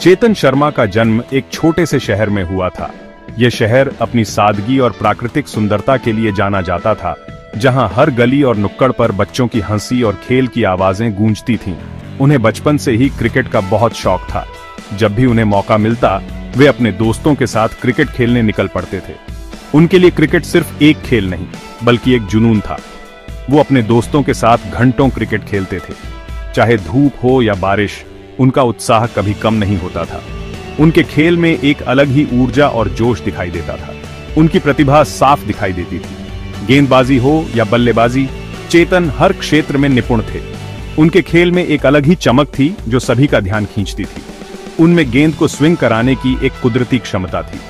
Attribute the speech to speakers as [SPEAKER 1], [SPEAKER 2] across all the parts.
[SPEAKER 1] चेतन शर्मा का जन्म एक छोटे से शहर में हुआ था। यह शहर अपनी सादगी और प्राकृतिक सुंदरता के लिए जाना जाता था, जहां हर गली और नुक्कड़ पर बच्चों की हंसी और खेल की आवाजें गूंजती थीं। उन्हें बचपन से ही क्रिकेट का बहुत शौक था। जब भी उन्हें मौका मिलता, वे अपने दोस्तों के साथ क्रिकेट खेलने निकल पड़ते थे। उनके लिए क्रिकेट सिर्फ एक खेल नहीं, बल्कि एक जुनून था। वो अपने दोस्तों के साथ घंटों क्रिकेट खेलते थे। चाहे धूप हो या बारिश, उनका उत्साह कभी कम नहीं होता था। उनके खेल में एक अलग ही ऊर्जा और जोश दिखाई देता था। उनकी प्रतिभा साफ दिखाई देती थी। गेंदबाजी हो या बल्लेबाजी, चेतन हर क्षेत्र में निपुण थे। उनके खेल में एक अलग ही चमक थी जो सभी का ध्यान खींचती थी। उनमें गेंद को स्विंग कराने की एक कुदरती क्षमता थी।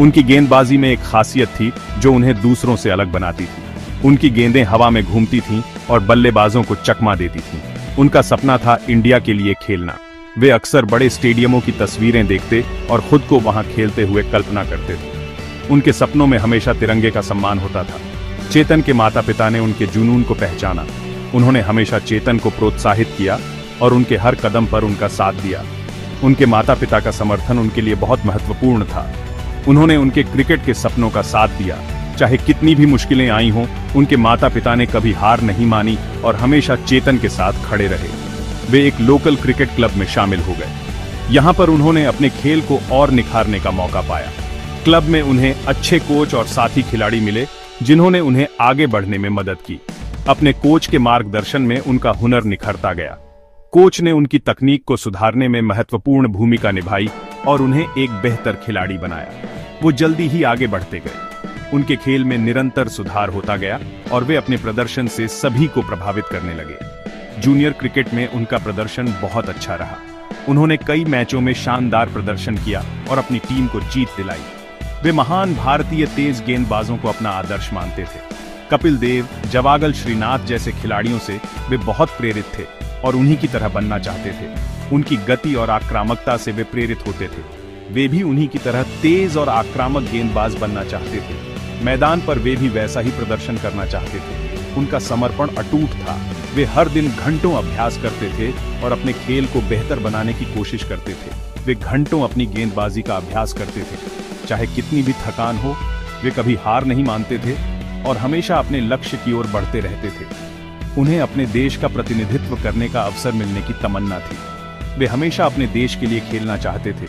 [SPEAKER 1] उनकी गेंदबाजी में एक खासियत थी जो उन्हें दूसरों से अलग बनाती थी। उनकी गेंदें हवा में घूमती थीं और बल्लेबाजों को चकमा देती थीं। उनका सपना था इंडिया के लिए खेलना। वे अक्सर बड़े स्टेडियमों की तस्वीरें देखते और खुद को वहां खेलते हुए कल्पना करते थे। उनके सपनों में हमेशा तिरंगे का सम्मान होता था। चेतन के माता पिता ने उनके जुनून को पहचाना। उन्होंने हमेशा चेतन को प्रोत्साहित किया और उनके हर कदम पर उनका साथ दिया। उनके माता पिता का समर्थन उनके लिए बहुत महत्वपूर्ण था। उन्होंने उनके क्रिकेट के सपनों का साथ दिया। चाहे कितनी भी मुश्किलें आई हों, उनके माता पिता ने कभी हार नहीं मानी और हमेशा चेतन के साथ खड़े रहे। वे एक लोकल क्रिकेट क्लब में शामिल हो गए। यहाँ पर उन्होंने अपने खेल को और निखारने का मौका पाया। क्लब में उन्हें अच्छे कोच और साथी खिलाड़ी मिले, जिन्होंने उन्हें आगे बढ़ने में मदद की। अपने कोच के मार्गदर्शन में उनका हुनर निखरता गया। कोच ने उनकी तकनीक को सुधारने में महत्वपूर्ण भूमिका निभाई और उन्हें एक बेहतर खिलाड़ी बनाया। वो जल्दी ही आगे बढ़ते गए। उनके खेल में निरंतर सुधार होता गया और वे अपने प्रदर्शन से सभी को प्रभावित करने लगे। जूनियर क्रिकेट में उनका प्रदर्शन बहुत अच्छा रहा। उन्होंने कई मैचों में शानदार प्रदर्शन किया और अपनी टीम को जीत दिलाई। वे महान भारतीय तेज गेंदबाजों को अपना आदर्श मानते थे। कपिल देव, जवागल श्रीनाथ जैसे खिलाड़ियों से वे बहुत प्रेरित थे और उन्हीं की तरह बनना चाहते थे। उनकी गति और आक्रामकता से वे प्रेरित होते थे। वे भी उन्हीं की तरह तेज और आक्रामक गेंदबाज बनना चाहते थे। मैदान पर वे भी वैसा ही प्रदर्शन करना चाहते थे। उनका समर्पण अटूट था। वे हर दिन घंटों अभ्यास करते थे और अपने खेल को बेहतर बनाने की कोशिश करते थे। वे घंटों अपनी गेंदबाजी का अभ्यास करते थे। चाहे कितनी भी थकान हो, वे कभी हार नहीं मानते थे और हमेशा अपने लक्ष्य की ओर बढ़ते रहते थे। उन्हें अपने देश का प्रतिनिधित्व करने का अवसर मिलने की तमन्ना थी। वे हमेशा अपने देश के लिए खेलना चाहते थे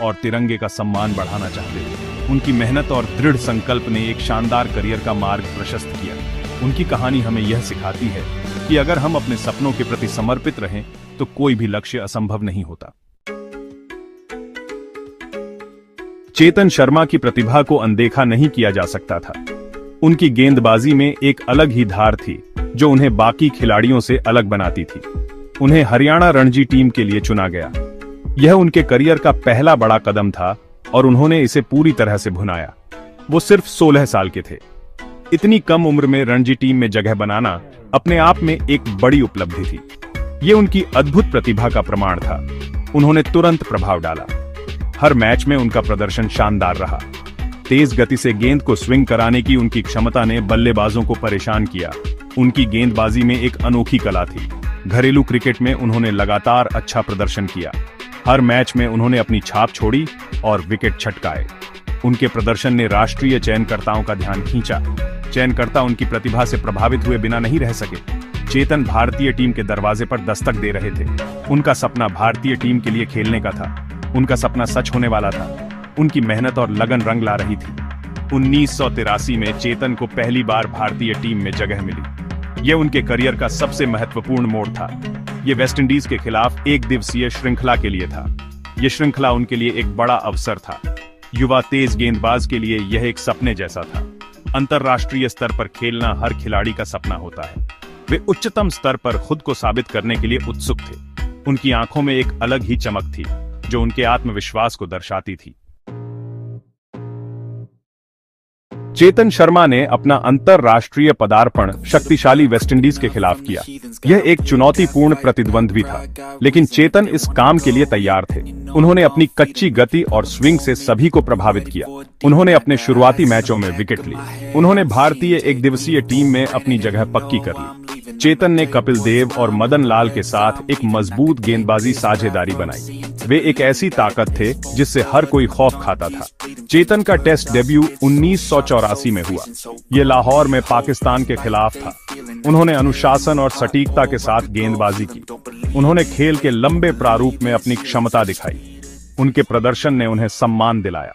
[SPEAKER 1] और तिरंगे का सम्मान बढ़ाना चाहते थे। उनकी मेहनत और दृढ़ संकल्प ने एक शानदार करियर का मार्ग प्रशस्त किया। उनकी कहानी हमें यह सिखाती है कि अगर हम अपने सपनों के प्रति समर्पित रहें, तो कोई भी लक्ष्य असंभव नहीं होता। चेतन शर्मा की प्रतिभा को अनदेखा नहीं किया जा सकता था। उनकी गेंदबाजी में एक अलग ही धार थी, जो उन्हें बाकी खिलाड़ियों से अलग बनाती थी। उन्हें हरियाणा रणजी टीम के लिए चुना गया। यह उनके करियर का पहला बड़ा कदम था और उन्होंने इसे पूरी तरह से भुनाया। वो सिर्फ 16 साल के थे। इतनी कम उम्र में रणजी टीम में जगह बनाना अपने आप में एक बड़ी उपलब्धि थी। ये उनकी अद्भुत प्रतिभा का प्रमाण था। उन्होंने तुरंत प्रभाव डाला। हर मैच में उनका प्रदर्शन शानदार रहा। तेज गति से गेंद को स्विंग कराने की उनकी क्षमता ने बल्लेबाजों को परेशान किया। उनकी गेंदबाजी में एक अनोखी कला थी। घरेलू क्रिकेट में उन्होंने लगातार अच्छा प्रदर्शन किया। हर मैच में उन्होंने अपनी छाप छोड़ी और विकेट छटकाए। उनके प्रदर्शन ने राष्ट्रीय चयनकर्ताओं का ध्यान खींचा। चयनकर्ता उनकी प्रतिभा से प्रभावित हुए बिना नहीं रह सके। चेतन भारतीय टीम के दरवाजे पर दस्तक दे रहे थे। उनका सपना भारतीय टीम के लिए खेलने का था। उनका सपना सच होने वाला था। उनकी मेहनत और लगन रंग ला रही थी। 1983 में चेतन को पहली बार भारतीय टीम में जगह मिली। यह उनके करियर का सबसे महत्वपूर्ण मोड़ था। यह वेस्टइंडीज के खिलाफ एक दिवसीय श्रृंखला के लिए था। यह श्रृंखला उनके लिए एक बड़ा अवसर था। युवा तेज गेंदबाज के लिए यह एक सपने जैसा था। अंतर्राष्ट्रीय स्तर पर खेलना हर खिलाड़ी का सपना होता है। वे उच्चतम स्तर पर खुद को साबित करने के लिए उत्सुक थे। उनकी आंखों में एक अलग ही चमक थी, जो उनके आत्मविश्वास को दर्शाती थी। चेतन शर्मा ने अपना अंतरराष्ट्रीय पदार्पण शक्तिशाली वेस्टइंडीज के खिलाफ किया। यह एक चुनौतीपूर्ण प्रतिद्वंद्वी था, लेकिन चेतन इस काम के लिए तैयार थे। उन्होंने अपनी कच्ची गति और स्विंग से सभी को प्रभावित किया। उन्होंने अपने शुरुआती मैचों में विकेट ली। उन्होंने भारतीय एक दिवसीय टीम में अपनी जगह पक्की कर ली। चेतन ने कपिल देव और मदन लाल के साथ एक मजबूत गेंदबाजी साझेदारी बनाई। वे एक ऐसी ताकत थे जिससे हर कोई खौफ खाता था। चेतन का टेस्ट डेब्यू 1984 में हुआ। ये लाहौर में पाकिस्तान के खिलाफ था। उन्होंने अनुशासन और सटीकता के साथ गेंदबाजी की। उन्होंने खेल के लंबे प्रारूप में अपनी क्षमता दिखाई। उनके प्रदर्शन ने उन्हें सम्मान दिलाया।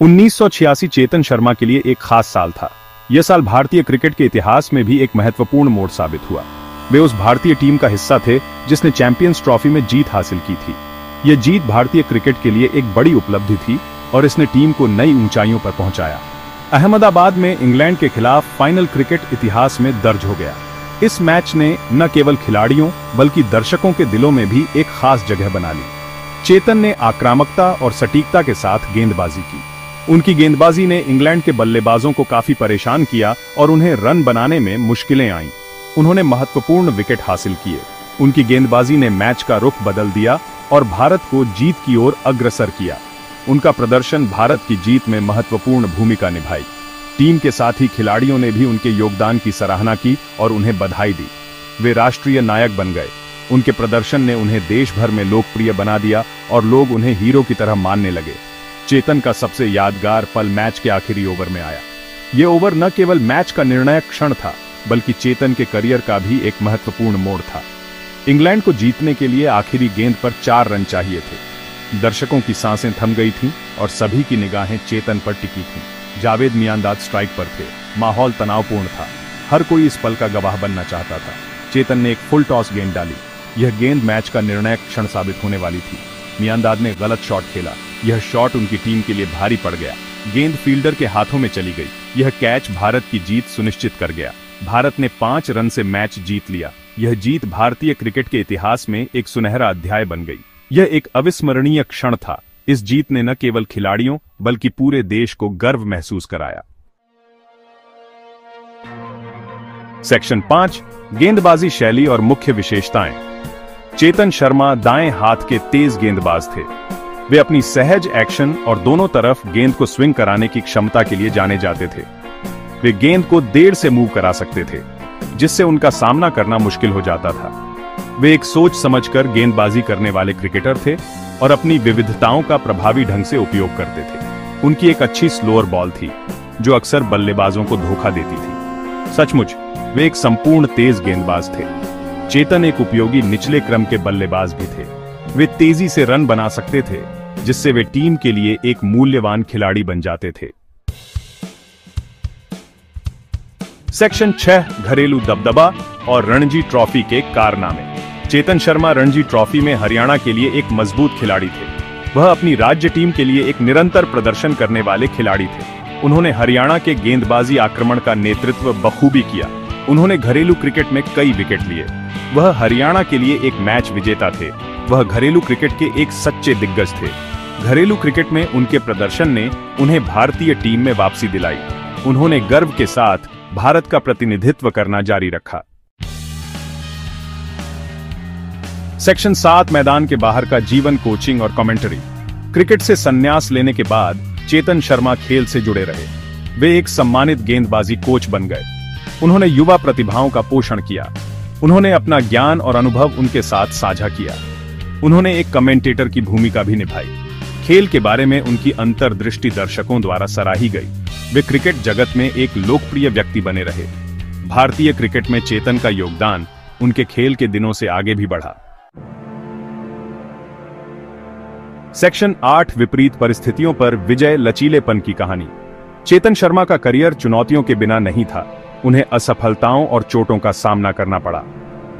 [SPEAKER 1] 1986 चेतन शर्मा के लिए एक खास साल था। यह साल भारतीय क्रिकेट के इतिहास में भी एक महत्वपूर्ण मोड़ साबित हुआ। वे उस भारतीय टीम का हिस्सा थे जिसने चैंपियंस ट्रॉफी में जीत हासिल की थी। यह जीत भारतीय क्रिकेट के लिए एक बड़ी उपलब्धि थी और इसने टीम को नई ऊंचाइयों पर पहुंचाया। अहमदाबाद में इंग्लैंड के खिलाफ फाइनल क्रिकेट इतिहास में दर्ज हो गया। इस मैच ने न केवल खिलाड़ियों बल्कि दर्शकों के दिलों में भी एक खास जगह बना ली। चेतन ने आक्रामकता और सटीकता के साथ गेंदबाजी की। उनकी गेंदबाजी ने इंग्लैंड के बल्लेबाजों को काफी परेशान किया और उन्हें रन बनाने में मुश्किलें आईं। उन्होंने महत्वपूर्ण विकेट हासिल किए। उनकी गेंदबाजी ने मैच का रुख बदल दिया और भारत को जीत की ओर अग्रसर किया। उनका प्रदर्शन भारत की जीत में महत्वपूर्ण भूमिका निभाई। टीम के साथ ही खिलाड़ियों ने भी उनके योगदान की सराहना की और उन्हें बधाई दी। वे राष्ट्रीय नायक बन गए। उनके प्रदर्शन ने उन्हें देश भर में लोकप्रिय बना दिया और लोग उन्हें हीरो की तरह मानने लगे। चेतन का सबसे यादगार पल मैच के आखिरी ओवर में आया। यह ओवर न केवल मैच का निर्णायक क्षण था बल्कि चेतन के करियर का भी एक महत्वपूर्ण मोड़ था। इंग्लैंड को जीतने के लिए आखिरी गेंद पर 4 रन चाहिए थे। दर्शकों की सांसें थम गई थीं और सभी की निगाहें चेतन पर टिकी थीं। जावेद मियांदाद स्ट्राइक पर थे। माहौल तनावपूर्ण था। हर कोई इस पल का गवाह बनना चाहता था। चेतन ने एक फुल टॉस गेंद डाली। यह गेंद मैच का निर्णायक क्षण साबित होने वाली थी। मियांदाद ने गलत शॉट खेला। यह शॉट उनकी टीम के लिए भारी पड़ गया। गेंद फील्डर के हाथों में चली गई। यह कैच भारत की जीत सुनिश्चित कर गया। भारत ने 5 रन से मैच जीत लिया। यह जीत भारतीय क्रिकेट के इतिहास में एक सुनहरा अध्याय बन गई। यह एक अविस्मरणीय क्षण था। इस जीत ने न केवल खिलाड़ियों बल्कि पूरे देश को गर्व महसूस कराया। सेक्शन 5 गेंदबाजी शैली और मुख्य विशेषताएं। चेतन शर्मा दाएं हाथ के तेज गेंदबाज थे। वे अपनी सहज एक्शन और दोनों तरफ गेंद को स्विंग कराने की क्षमता के लिए जाने जाते थे। वे गेंद को देर से मूव करा सकते थे, जिससे उनका सामना करना मुश्किल हो जाता था। वे एक सोच समझकर गेंदबाजी करने वाले क्रिकेटर थे और अपनी विविधताओं का प्रभावी ढंग से उपयोग करते थे। उनकी एक अच्छी स्लोअर बॉल थी, जो अक्सर बल्लेबाजों को धोखा देती थी। सचमुच वे एक संपूर्ण तेज गेंदबाज थे। चेतन एक उपयोगी निचले क्रम के बल्लेबाज भी थे। वे तेजी से रन बना सकते थे, जिससे वे टीम के लिए एक मूल्यवान खिलाड़ी बन जाते थे। सेक्शन 6 घरेलू दबदबा और रणजी ट्रॉफी के कारनामे। चेतन शर्मा रणजी ट्रॉफी में हरियाणा के लिए एक मजबूत खिलाड़ी थे। वह अपनी राज्य टीम के लिए एक निरंतर प्रदर्शन करने वाले खिलाड़ी थे। उन्होंने हरियाणा के गेंदबाजी आक्रमण का नेतृत्व बखूबी किया। उन्होंने घरेलू क्रिकेट में कई विकेट लिए। वह हरियाणा के लिए एक मैच विजेता थे। वह घरेलू क्रिकेट के एक सच्चे दिग्गज थे। घरेलू क्रिकेट में उनके प्रदर्शन ने उन्हें भारतीय टीम में वापसी दिलाई। उन्होंने गर्व के साथ भारत का प्रतिनिधित्व करना जारी रखा। सेक्शन 7 मैदान के बाहर का जीवन, कोचिंग और कमेंटरी। क्रिकेट से संन्यास लेने के बाद चेतन शर्मा खेल से जुड़े रहे। वे एक सम्मानित गेंदबाजी कोच बन गए। उन्होंने युवा प्रतिभाओं का पोषण किया। उन्होंने अपना ज्ञान और अनुभव उनके साथ साझा किया। उन्होंने एक कमेंटेटर की भूमिका भी निभाई। खेल के बारे में उनकी अंतर्दृष्टि दर्शकों द्वारा सराही गई। वे क्रिकेट जगत में एक लोकप्रिय व्यक्ति बने रहे। भारतीय क्रिकेट में चेतन का योगदान उनके खेल के दिनों से आगे भी बढ़ा। सेक्शन 8 विपरीत परिस्थितियों पर विजय, लचीलेपन की कहानी। चेतन शर्मा का करियर चुनौतियों के बिना नहीं था। उन्हें असफलताओं और चोटों का सामना करना पड़ा,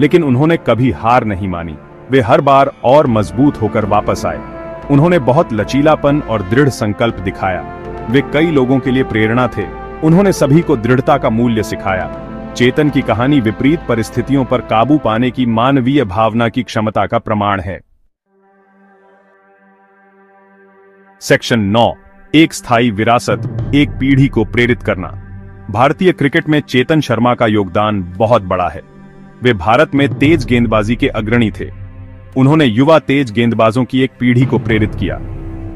[SPEAKER 1] लेकिन उन्होंने कभी हार नहीं मानी। वे हर बार और मजबूत होकर वापस आए। उन्होंने बहुत लचीलापन और दृढ़ संकल्प दिखाया। वे कई लोगों के लिए प्रेरणा थे। उन्होंने सभी को दृढ़ता का मूल्य सिखाया। चेतन की कहानी विपरीत परिस्थितियों पर काबू पाने की मानवीय भावना की क्षमता का प्रमाण है। सेक्शन 9 एक स्थायी विरासत, एक पीढ़ी को प्रेरित करना। भारतीय क्रिकेट में चेतन शर्मा का योगदान बहुत बड़ा है। वे भारत में तेज गेंदबाजी के अग्रणी थे। उन्होंने युवा तेज गेंदबाजों की एक पीढ़ी को प्रेरित किया।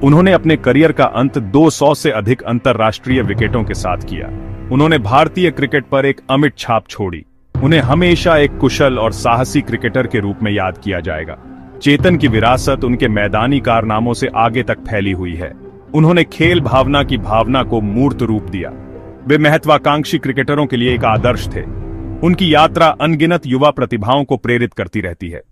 [SPEAKER 1] उन्होंने अपने करियर का अंत 200 से अधिक अंतर्राष्ट्रीय विकेटों के साथ किया। उन्होंने भारतीय क्रिकेट पर एक अमिट छाप छोड़ी। उन्हें हमेशा एक कुशल और साहसी क्रिकेटर के रूप में याद किया जाएगा। चेतन की विरासत उनके मैदानी कारनामों से आगे तक फैली हुई है। उन्होंने खेल भावना की भावना को मूर्त रूप दिया। वे महत्वाकांक्षी क्रिकेटरों के लिए एक आदर्श थे। उनकी यात्रा अनगिनत युवा प्रतिभाओं को प्रेरित करती रहती है।